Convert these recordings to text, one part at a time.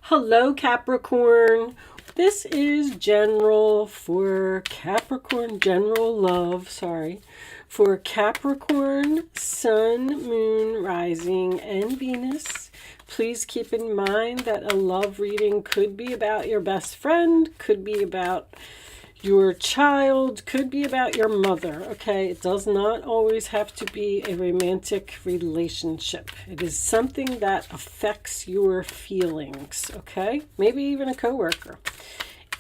Hello, Capricorn. This is general for Capricorn, general love, for Capricorn, Sun, Moon, Rising, and Venus. Please keep in mind that a love reading could be about your best friend, could be about your child, could be about your mother, okay? It does not always have to be a romantic relationship. It is something that affects your feelings, okay? Maybe even a coworker.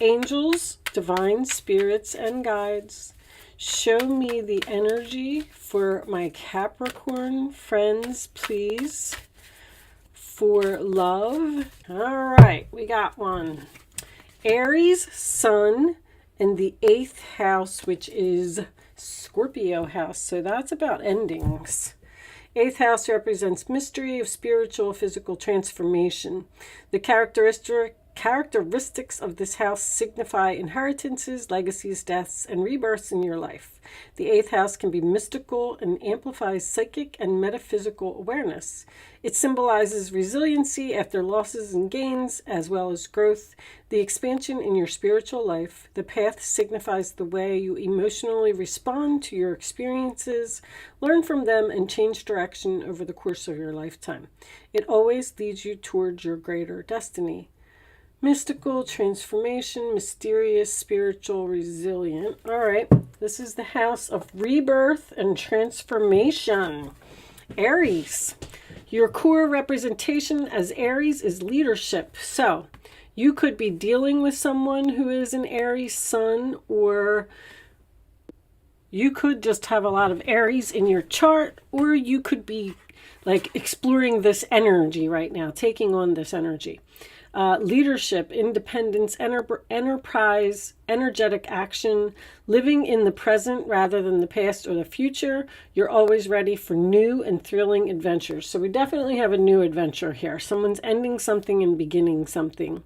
Angels, divine spirits, and guides, show me the energy for my Capricorn friends, please, for love. All right, we got one. Aries, Sun, in the 8th house, which is Scorpio house. So that's about endings. 8th house represents mystery of spiritual, physical transformation. The characteristics of this house signify inheritances, legacies, deaths, and rebirths in your life. The 8th house can be mystical and amplifies psychic and metaphysical awareness. It symbolizes resiliency after losses and gains, as well as growth, the expansion in your spiritual life. The path signifies the way you emotionally respond to your experiences, learn from them, and change direction over the course of your lifetime. It always leads you towards your greater destiny. Mystical, transformation, mysterious, spiritual, resilient. All right, this is the house of rebirth and transformation. Aries, your core representation as Aries is leadership. So you could be dealing with someone who is an Aries sun, or you could just have a lot of Aries in your chart, or you could be like exploring this energy right now, taking on this energy. Leadership, independence, enterprise, energetic action, living in the present rather than the past or the future. You're always ready for new and thrilling adventures. So we definitely have a new adventure here. Someone's ending something and beginning something.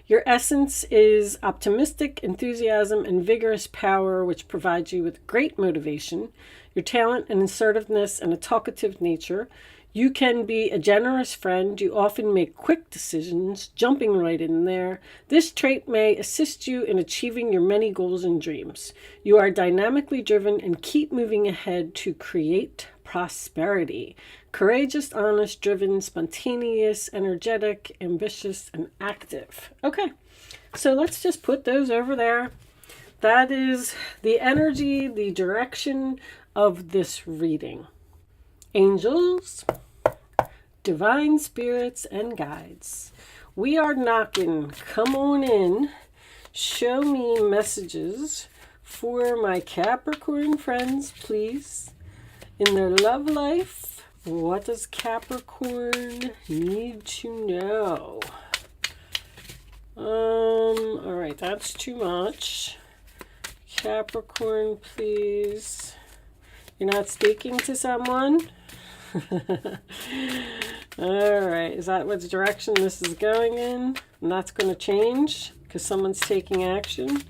Your essence is optimistic, enthusiasm, and vigorous power, which provides you with great motivation. Your talent and assertiveness and a talkative nature. You can be a generous friend. You often make quick decisions, jumping right in there. This trait may assist you in achieving your many goals and dreams. You are dynamically driven and keep moving ahead to create prosperity. Courageous, honest, driven, spontaneous, energetic, ambitious, and active. Okay, so let's just put those over there. That is the energy, the direction of this reading. Angels, divine spirits, and guides, we are knocking. Come on in. Show me messages for my Capricorn friends, please, in their love life. What does Capricorn need to know? All right, that's too much. Capricorn, please. You're not speaking to someone? All right, is that what direction this is going in? And that's going to change because someone's taking action.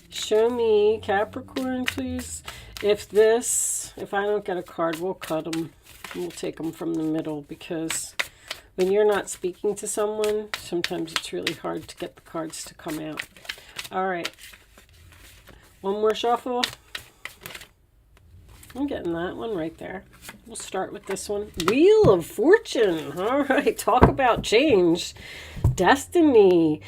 Show me, Capricorn, please. If I don't get a card, we'll cut them. We'll take them from the middle, because when you're not speaking to someone, sometimes it's really hard to get the cards to come out. All right, one more shuffle. I'm getting that one right there. We'll start with this one. Wheel of Fortune. All right, talk about change. Destiny,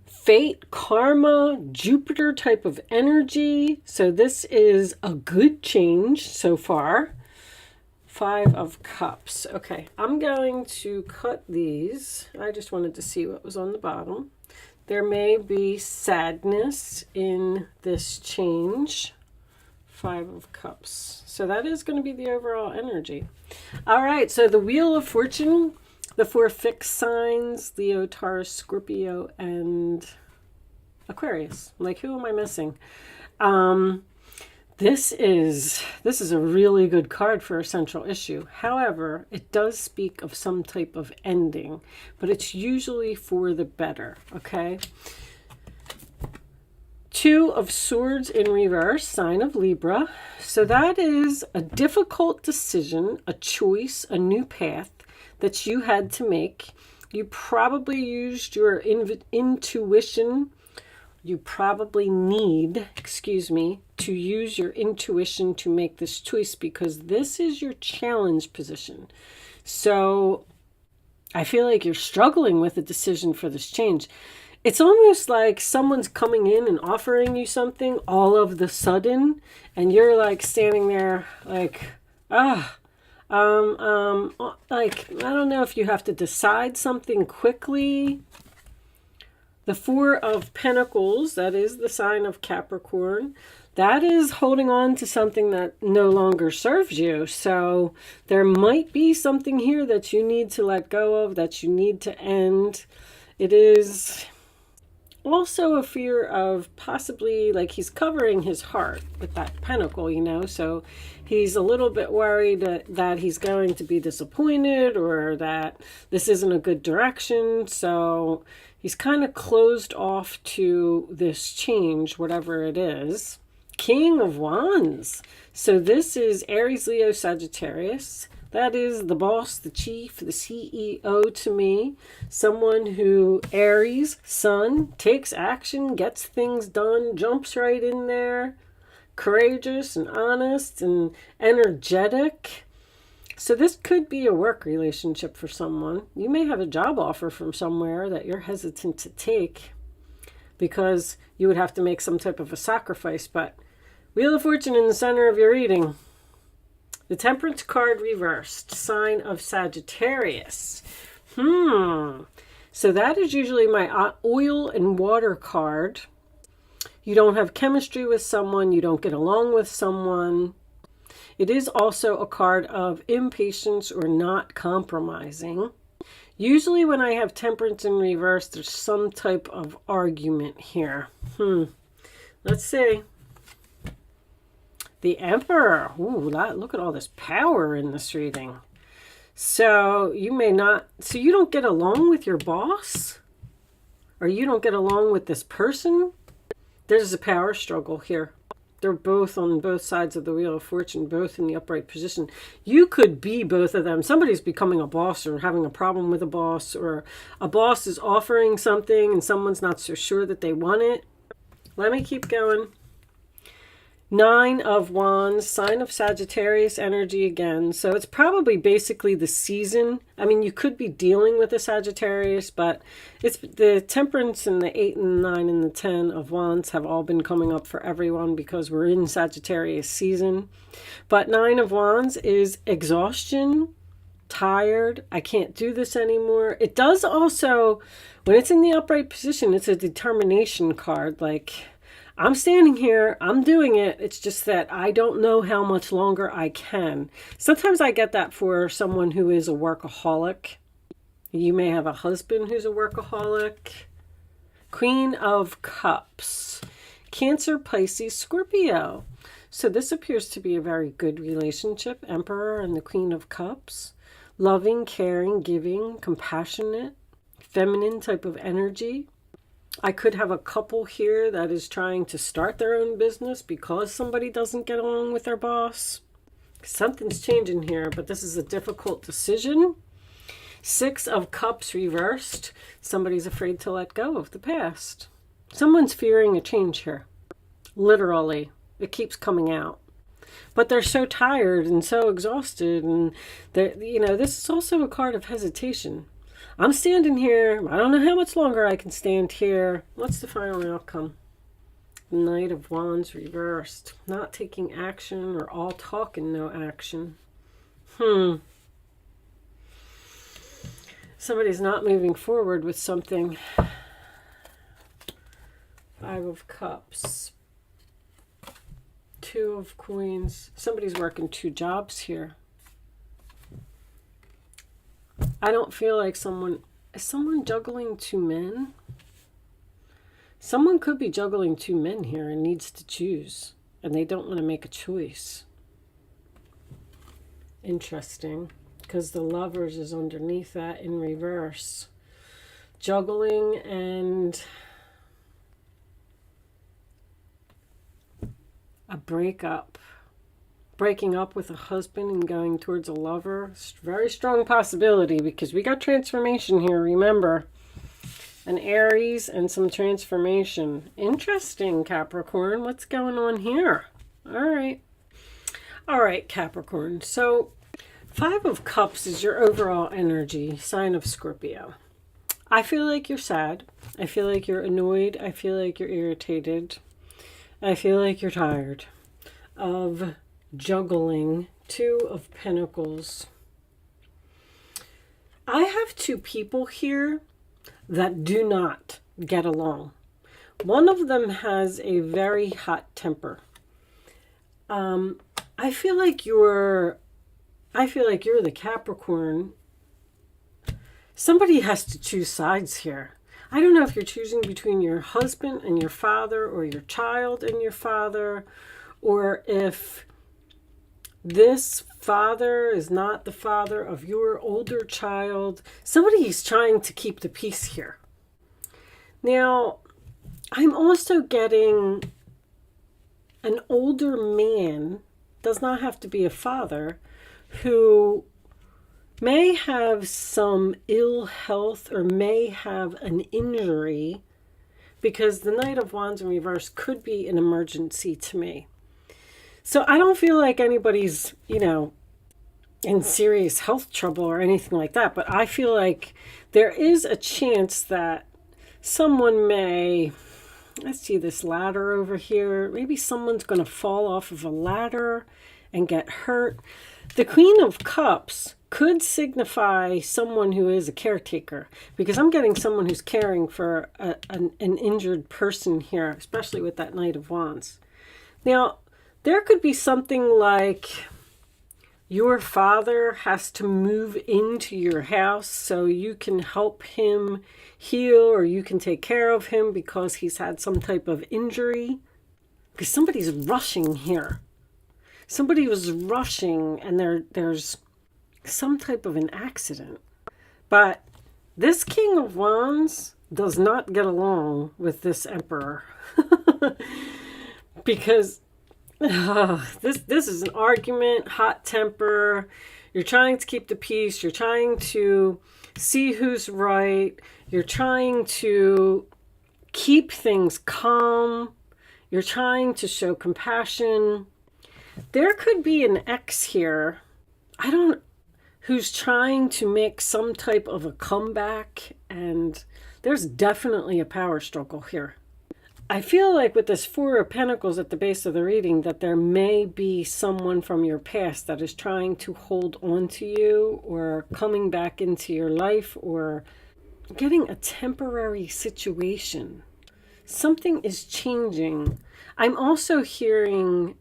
fate, karma, Jupiter type of energy. So this is a good change so far. 5 of Cups. Okay, I'm going to cut these. I just wanted to see what was on the bottom. There may be sadness in this change. 5 of Cups. So that is going to be the overall energy. All right, so the Wheel of Fortune, the 4 fixed signs, Leo, Taurus, Scorpio, and Aquarius. Like, who am I missing? This is a really good card for a central issue. However, it does speak of some type of ending, but it's usually for the better, okay? 2 of Swords in reverse, sign of Libra. So that is a difficult decision, a choice, a new path that you had to make. You probably used your intuition. You probably need, to use your intuition to make this choice, because this is your challenge position. So I feel like you're struggling with a decision for this change. It's almost like someone's coming in and offering you something all of the sudden, and you're like standing there like, like, I don't know if you have to decide something quickly. The Four of Pentacles, that is the sign of Capricorn, that is holding on to something that no longer serves you. So there might be something here that you need to let go of, that you need to end. It is also a fear of possibly, like, he's covering his heart with that pentacle, you know, so he's a little bit worried that he's going to be disappointed, or that this isn't a good direction. So he's kind of closed off to this change, whatever it is. King of Wands. So this is Aries, Leo, Sagittarius. That is the boss, the chief, the CEO to me. Someone who, Aries, sun, takes action, gets things done, jumps right in there. Courageous and honest and energetic. So this could be a work relationship for someone. You may have a job offer from somewhere that you're hesitant to take because you would have to make some type of a sacrifice. But Wheel of Fortune in the center of your reading. The Temperance card reversed, sign of Sagittarius. So that is usually my oil and water card. You don't have chemistry with someone. You don't get along with someone. It is also a card of impatience or not compromising. Usually when I have Temperance in reverse, there's some type of argument here. Let's see. The Emperor. Ooh, look at all this power in this reading. So you may not, so you don't get along with your boss? Or you don't get along with this person? There's a power struggle here. They're both on both sides of the Wheel of Fortune, both in the upright position. You could be both of them. Somebody's becoming a boss or having a problem with a boss, or a boss is offering something and someone's not so sure that they want it. Let me keep going. Nine of Wands, sign of Sagittarius energy again. So it's probably basically the season. I mean, you could be dealing with a Sagittarius, but it's the Temperance and the 8 and 9 and the 10 of Wands have all been coming up for everyone because we're in Sagittarius season. But 9 of Wands is exhaustion, tired, I can't do this anymore. It does also, when it's in the upright position, it's a determination card, like, I'm standing here, I'm doing it. It's just that I don't know how much longer I can. Sometimes I get that for someone who is a workaholic. You may have a husband who's a workaholic. Queen of Cups. Cancer, Pisces, Scorpio. So this appears to be a very good relationship. Emperor and the Queen of Cups. Loving, caring, giving, compassionate, feminine type of energy. I could have a couple here that is trying to start their own business because somebody doesn't get along with their boss. Something's changing here, but this is a difficult decision. 6 of Cups reversed. Somebody's afraid to let go of the past. Someone's fearing a change here. Literally. It keeps coming out. But they're so tired and so exhausted. And, this is also a card of hesitation. I'm standing here. I don't know how much longer I can stand here. What's the final outcome? Knight of Wands reversed. Not taking action, or all talk and no action. Somebody's not moving forward with something. 5 of Cups. 2 of Coins. Somebody's working 2 jobs here. I don't feel like is someone juggling 2 men? Someone could be juggling 2 men here and needs to choose, and they don't want to make a choice. Interesting, because the Lovers is underneath that in reverse. Juggling and a breakup. breaking up with a husband and going towards a lover. It's a very strong possibility because we got transformation here, remember. An Aries and some transformation. Interesting, Capricorn. What's going on here? All right. All right, Capricorn. So, Five of Cups is your overall energy, sign of Scorpio. I feel like you're sad. I feel like you're annoyed. I feel like you're irritated. I feel like you're tired of juggling. Two of Pentacles. I have two people here that do not get along. One of them has a very hot temper. I feel like you're the Capricorn. Somebody has to choose sides here. I don't know if you're choosing between your husband and your father, or your child and your father, or if this father is not the father of your older child. Somebody is trying to keep the peace here. Now, I'm also getting an older man, does not have to be a father, who may have some ill health or may have an injury, because the Knight of Wands in reverse could be an emergency to me. So I don't feel like anybody's, in serious health trouble or anything like that, but I feel like there is a chance that someone may, let's see this ladder over here, maybe someone's going to fall off of a ladder and get hurt. The Queen of Cups could signify someone who is a caretaker, because I'm getting someone who's caring for an injured person here, especially with that Knight of Wands. Now, there could be something like your father has to move into your house so you can help him heal, or you can take care of him because he's had some type of injury. Because somebody's rushing here. Somebody was rushing and there's some type of an accident. But this King of Wands does not get along with this Emperor. Because this is an argument, hot temper. You're trying to keep the peace. You're trying to see who's right. You're trying to keep things calm. You're trying to show compassion. There could be an ex here, who's trying to make some type of a comeback, and there's definitely a power struggle here. I feel like with this Four of Pentacles at the base of the reading that there may be someone from your past that is trying to hold on to you, or coming back into your life, or getting a temporary situation. Something is changing. I'm also hearing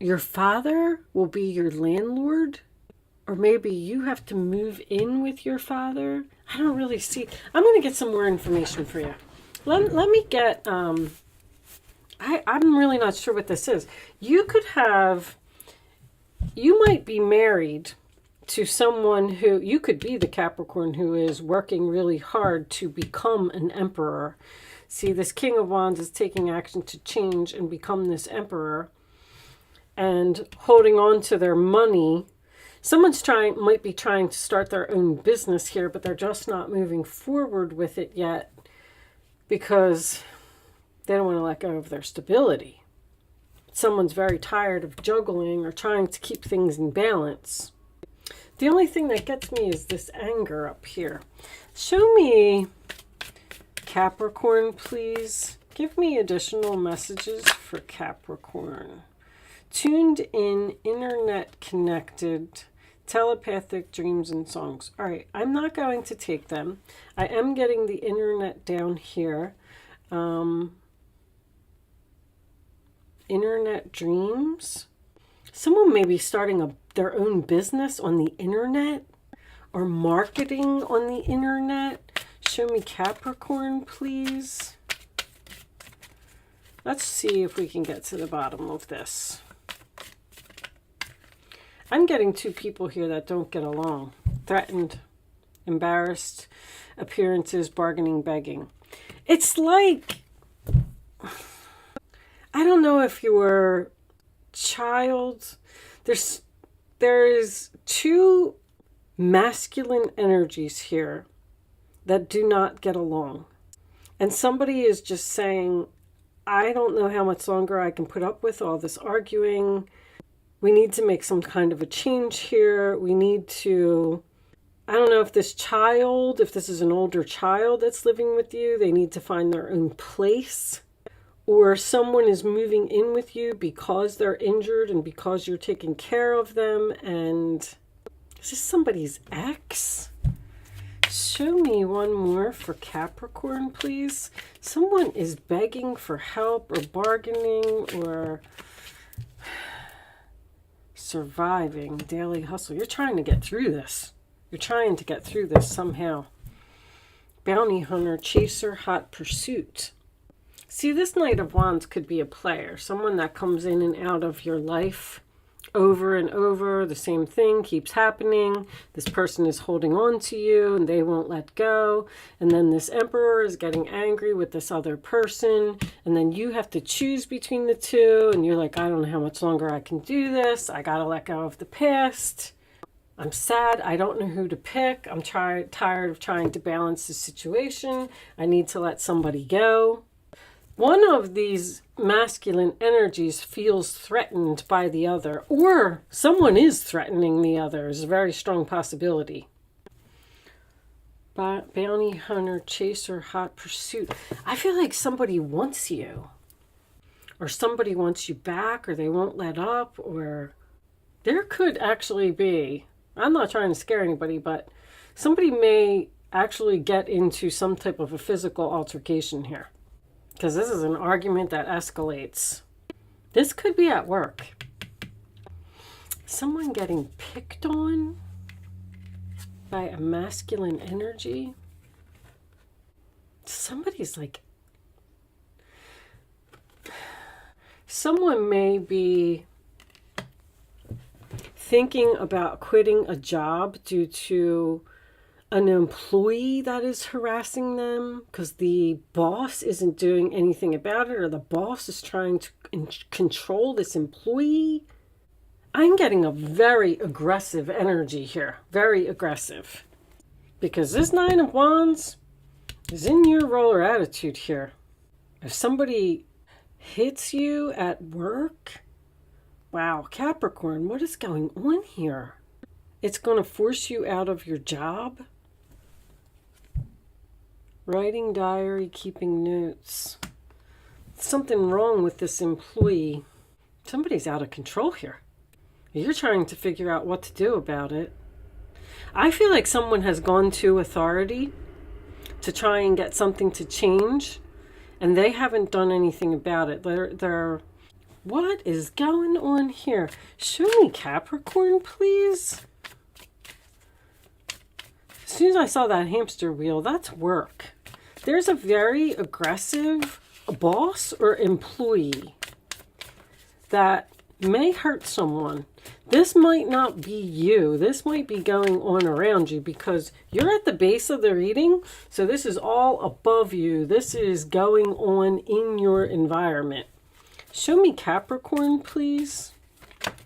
your father will be your landlord, or maybe you have to move in with your father. I don't really see. I'm going to get some more information for you. Let me get, I'm really not sure what this is. You might be married to someone who, you could be the Capricorn who is working really hard to become an emperor. See, this King of Wands is taking action to change and become this emperor and holding on to their money. Someone's might be trying to start their own business here, but they're just not moving forward with it yet because they don't want to let go of their stability. Someone's very tired of juggling or trying to keep things in balance. The only thing that gets me is this anger up here. Show me, Capricorn, please. Give me additional messages for Capricorn. Tuned in, internet connected, telepathic dreams and songs. All right, I'm not going to take them. I am getting the internet down here. Internet dreams. Someone may be starting their own business on the internet, or marketing on the internet. Show me Capricorn, please. Let's see if we can get to the bottom of this. I'm getting two people here that don't get along. Threatened, embarrassed, appearances, bargaining, begging. It's like, I don't know if your child, There's two masculine energies here that do not get along. And somebody is just saying, I don't know how much longer I can put up with all this arguing. We need to make some kind of a change here. We need to, I don't know if this is an older child that's living with you, they need to find their own place. Or someone is moving in with you because they're injured and because you're taking care of them. And is this somebody's ex? Show me one more for Capricorn, please. Someone is begging for help or bargaining or surviving daily hustle. You're trying to get through this. You're trying to get through this somehow. Bounty hunter, chaser, hot pursuit. See, this Knight of Wands could be a player, someone that comes in and out of your life over and over. The same thing keeps happening. This person is holding on to you and they won't let go. And then this Emperor is getting angry with this other person. And then you have to choose between the two. And you're like, I don't know how much longer I can do this. I got to let go of the past. I'm sad. I don't know who to pick. I'm tired of trying to balance the situation. I need to let somebody go. One of these masculine energies feels threatened by the other, or someone is threatening the other. Is a very strong possibility. Bounty hunter, chaser, hot pursuit. I feel like somebody wants you, or somebody wants you back, or they won't let up, or there could actually be, I'm not trying to scare anybody, but somebody may actually get into some type of a physical altercation here. Because this is an argument that escalates. This could be at work. Someone getting picked on by a masculine energy. Somebody's like... Someone may be thinking about quitting a job due to an employee that is harassing them because the boss isn't doing anything about it, or the boss is trying to control this employee. I'm getting a very aggressive energy here. Very aggressive. Because this Nine of Wands is in your role or attitude here. If somebody hits you at work, wow, Capricorn, what is going on here? It's going to force you out of your job. Writing diary, keeping notes. Something wrong with this employee. Somebody's out of control here. You're trying to figure out what to do about it. I feel like someone has gone to authority to try and get something to change, and they haven't done anything about it. What is going on here? Show me Capricorn, please. As soon as I saw that hamster wheel, that's work. There's a very aggressive boss or employee that may hurt someone. This might not be you. This might be going on around you because you're at the base of the reading. So this is all above you. This is going on in your environment. Show me Capricorn, please.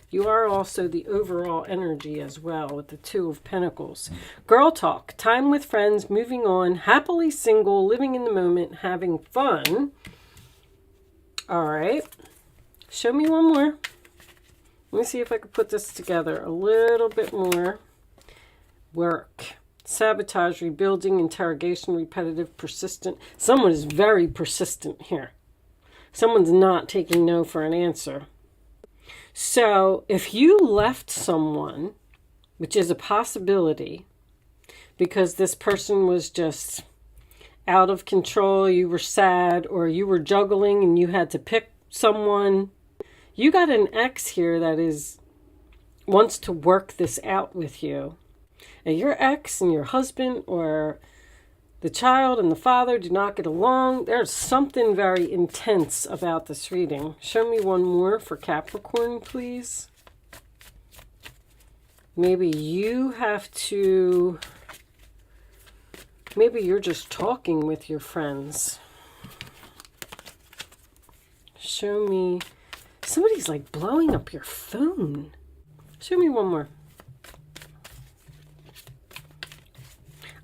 You are also the overall energy as well with the Two of Pentacles. Girl talk, time with friends, moving on, happily single, living in the moment, having fun. All right. Show me one more. Let me see if I can put this together a little bit more. Work, sabotage, rebuilding, interrogation, repetitive, persistent. Someone is very persistent here. Someone's not taking no for an answer. So if you left someone, which is a possibility, because this person was just out of control, you were sad, or you were juggling and you had to pick someone, you got an ex here that wants to work this out with you. And your ex and your husband or the child and the father do not get along. There's something very intense about this reading. Show me one more for Capricorn, please. Maybe you have to... Maybe you're just talking with your friends. Show me... Somebody's like blowing up your phone. Show me one more.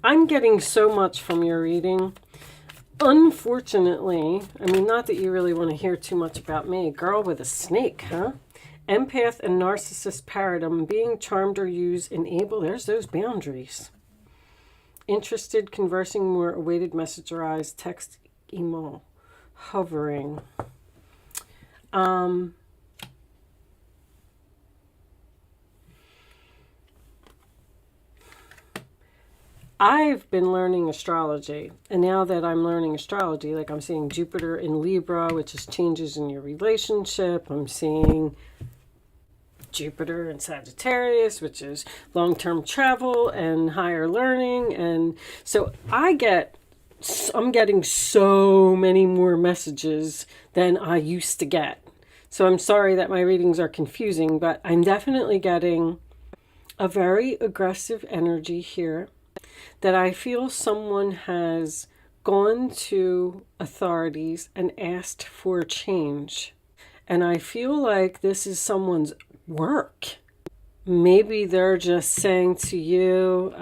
I'm getting so much from your reading. Unfortunately, I mean, not that you really want to hear too much about me. Girl with a snake, huh? Empath and narcissist paradigm. Being charmed or used, enable. There's those boundaries. Interested, conversing more, awaited message arise, text, email, hovering. I've been learning astrology, and now that I'm learning astrology, like I'm seeing Jupiter in Libra, which is changes in your relationship. I'm seeing Jupiter in Sagittarius, which is long-term travel and higher learning. And so I'm getting so many more messages than I used to get. So I'm sorry that my readings are confusing, but I'm definitely getting a very aggressive energy here, that I feel someone has gone to authorities and asked for change. And I feel like this is someone's work. Maybe they're just saying to you,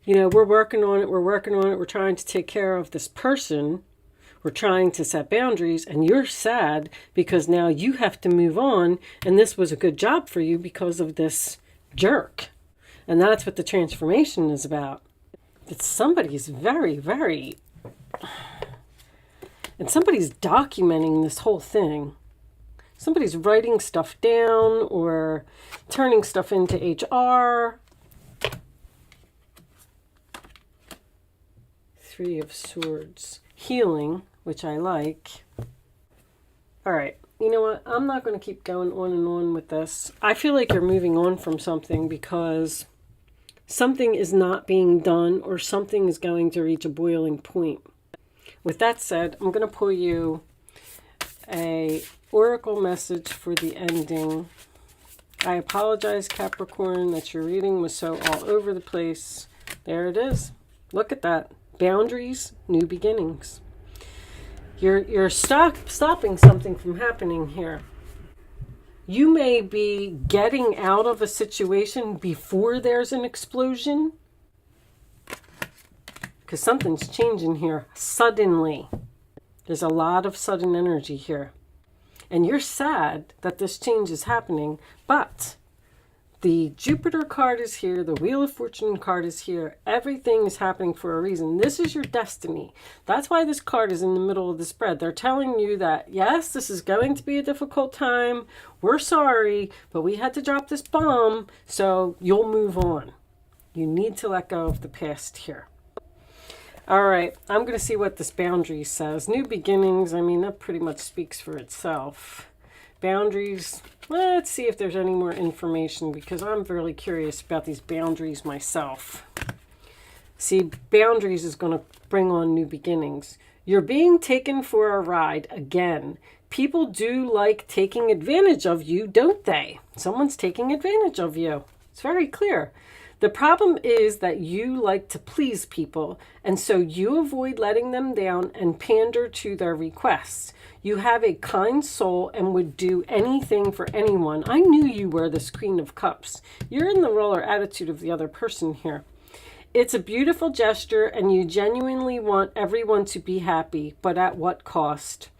we're working on it, we're trying to take care of this person, we're trying to set boundaries, and you're sad because now you have to move on, and this was a good job for you because of this jerk. And that's what the transformation is about. That somebody's very, very... And somebody's documenting this whole thing. Somebody's writing stuff down or turning stuff into HR. Three of Swords. Healing, which I like. All right. You know what? I'm not going to keep going on and on with this. I feel like you're moving on from something because something is not being done, or something is going to reach a boiling point. With that said, I'm going to pull you a oracle message for the ending. I apologize, Capricorn, that your reading was so all over the place. There it is. Look at that. Boundaries, new beginnings. You're stopping something from happening here. You may be getting out of a situation before there's an explosion, because something's changing here suddenly. There's a lot of sudden energy here. And you're sad that this change is happening, but the Jupiter card is here, the Wheel of Fortune card is here. Everything is happening for a reason. This is your destiny. That's why this card is in the middle of the spread. They're telling you that, yes, this is going to be a difficult time. We're sorry, but we had to drop this bomb, so you'll move on. You need to let go of the past here. All right, I'm going to see what this boundary says. New beginnings, I mean, that pretty much speaks for itself. Boundaries, let's see if there's any more information, because I'm really curious about these boundaries myself. See, boundaries is going to bring on new beginnings. You're being taken for a ride again. People do like taking advantage of you, don't they? Someone's taking advantage of you. It's very clear. The problem is that you like to please people, and so you avoid letting them down and pander to their requests. You have a kind soul and would do anything for anyone. I knew you were this Queen of Cups. You're in the roller attitude of the other person here. It's a beautiful gesture, and you genuinely want everyone to be happy, but at what cost?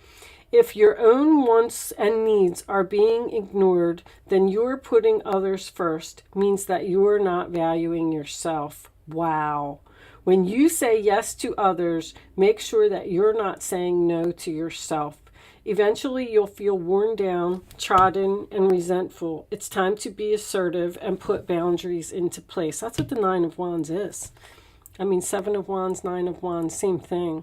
If your own wants and needs are being ignored, then you're putting others first, means that you're not valuing yourself. Wow. When you say yes to others, make sure that you're not saying no to yourself. Eventually, you'll feel worn down, trodden, and resentful. It's time to be assertive and put boundaries into place. That's what the Nine of Wands is. I mean, Seven of Wands, Nine of Wands, same thing.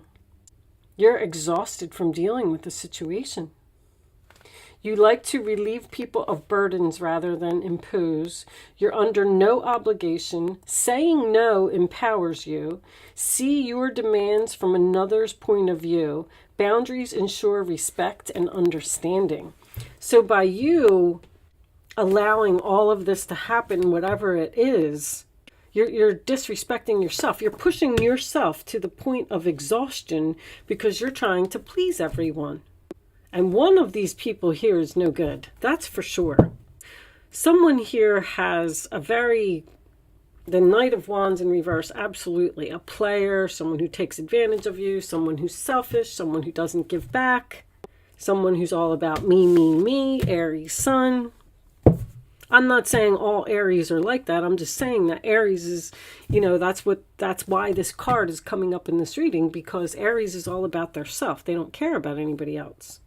You're exhausted from dealing with the situation. You like to relieve people of burdens rather than impose. You're under no obligation. Saying no empowers you. See your demands from another's point of view. Boundaries ensure respect and understanding. So by you allowing all of this to happen, whatever it is, you're disrespecting yourself. You're pushing yourself to the point of exhaustion because you're trying to please everyone. And one of these people here is no good. That's for sure. Someone here has the Knight of Wands in reverse, absolutely. A player, someone who takes advantage of you, someone who's selfish, someone who doesn't give back, someone who's all about me, me, me, Aries sun. I'm not saying all Aries are like that. I'm just saying that Aries is, that's why this card is coming up in this reading, because Aries is all about their self. They don't care about anybody else.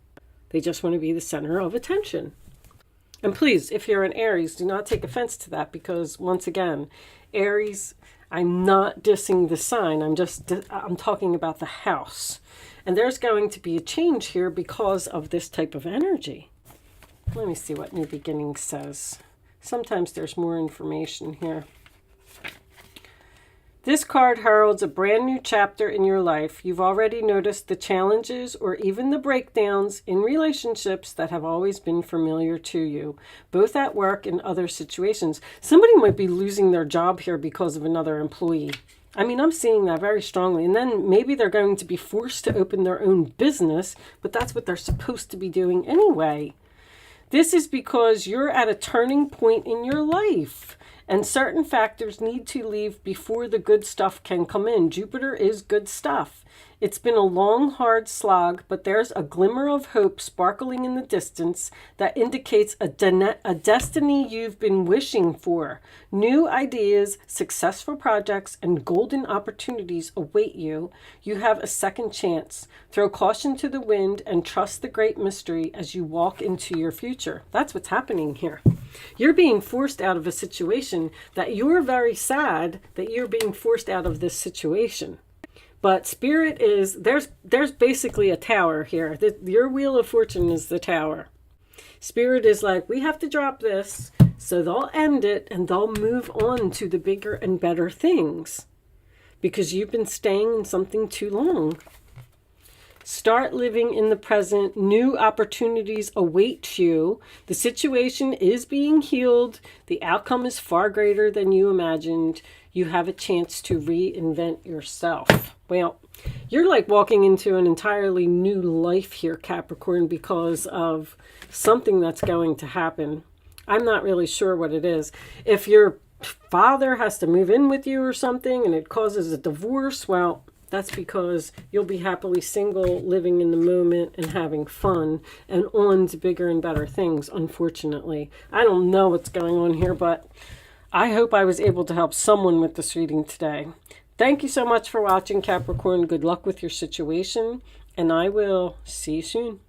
They just want to be the center of attention. And please, if you're an Aries, do not take offense to that, because once again, Aries, I'm not dissing the sign. I'm talking about the house. And there's going to be a change here because of this type of energy. Let me see what New Beginning says. Sometimes there's more information here. This card heralds a brand new chapter in your life. You've already noticed the challenges or even the breakdowns in relationships that have always been familiar to you, both at work and other situations. Somebody might be losing their job here because of another employee. I mean, I'm seeing that very strongly. And then maybe they're going to be forced to open their own business, but that's what they're supposed to be doing anyway. This is because you're at a turning point in your life. And certain factors need to leave before the good stuff can come in. Jupiter is good stuff. It's been a long, hard slog, but there's a glimmer of hope sparkling in the distance that indicates a destiny you've been wishing for. New ideas, successful projects, and golden opportunities await you. You have a second chance. Throw caution to the wind and trust the great mystery as you walk into your future. That's what's happening here. You're being forced out of a situation that you're very sad that you're being forced out of this situation. But Spirit is, there's basically a tower here. Your Wheel of Fortune is the tower. Spirit is like, we have to drop this. So they'll end it and they'll move on to the bigger and better things. Because you've been staying in something too long. Start living in the present. New opportunities await you. The situation is being healed. The outcome is far greater than you imagined. You have a chance to reinvent yourself. Well, you're like walking into an entirely new life here, Capricorn, because of something that's going to happen. I'm not really sure what it is. If your father has to move in with you or something and it causes a divorce, well, that's because you'll be happily single, living in the moment and having fun and on to bigger and better things, unfortunately. I don't know what's going on here, but I hope I was able to help someone with this reading today. Thank you so much for watching, Capricorn. Good luck with your situation, and I will see you soon.